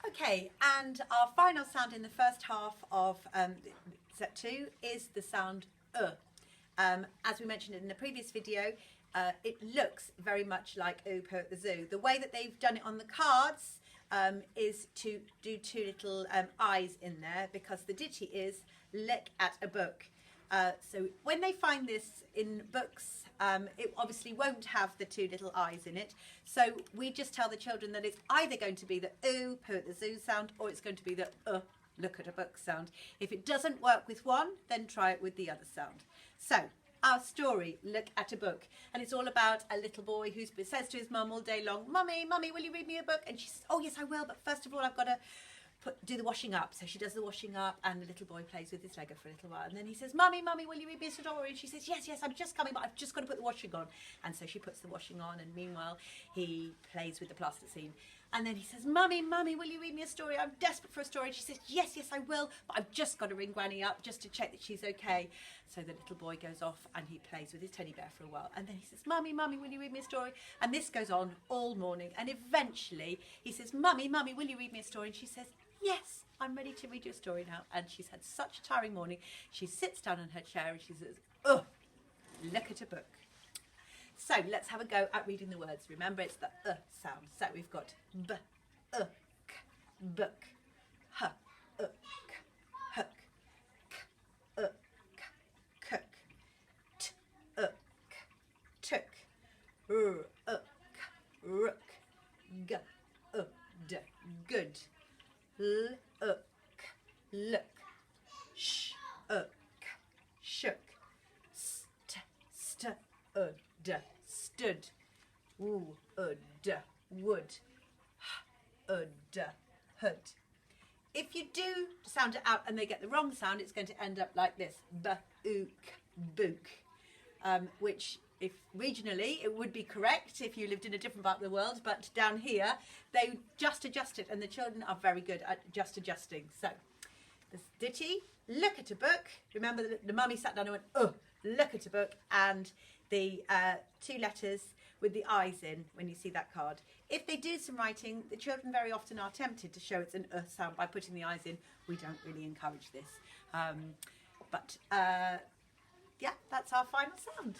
Okay, and our final sound in the first half of set 2 is the sound as we mentioned in the previous video, it looks very much like Pooh at the Zoo. The way that they've done it on the cards is to do two little eyes in there, because the ditty is look at a book. So when they find this in books, it obviously won't have the two little eyes in it. So we just tell the children that it's either going to be the Pooh at the Zoo sound, or it's going to be the look at a book sound. If it doesn't work with one, then try it with the other sound. So our story, Look at a Book, and it's all about a little boy who says to his mum all day long, "Mummy, Mummy, will you read me a book?" And she says, "Oh yes, I will, but first of all I've got to do the washing up." So she does the washing up, and the little boy plays with his Lego for a little while, and then he says, "Mummy, Mummy, will you read me a story?" And she says, "Yes, yes, I'm just coming, but I've just got to put the washing on." And so she puts the washing on, and meanwhile he plays with the plasticine. And then he says, "Mummy, Mummy, will you read me a story? I'm desperate for a story." And she says, "Yes, yes, I will, but I've just got to ring Granny up just to check that she's okay." So the little boy goes off and he plays with his teddy bear for a while. And then he says, "Mummy, Mummy, will you read me a story?" And this goes on all morning. And eventually he says, "Mummy, Mummy, will you read me a story?" And she says, "Yes, I'm ready to read you a story now." And she's had such a tiring morning. She sits down in her chair and she says, "Oh, look at a book." So let's have a go at reading the words. Remember, it's the sound. So we've got b, k, book, h, hook, k, cook, t, took, r, rook, g, d, good, l, look, sh, shook, st, d, stood, d, wood, d, hood. If you do sound it out and they get the wrong sound, it's going to end up like this, book, which if regionally it would be correct if you lived in a different part of the world, but down here they just adjust it, and the children are very good at just adjusting. So this ditty, look at a book. Remember the mummy sat down and went, look at a book, and the two letters with the eyes in when you see that card. If they do some writing, the children very often are tempted to show it's an sound by putting the eyes in. We don't really encourage this. Yeah, that's our final sound.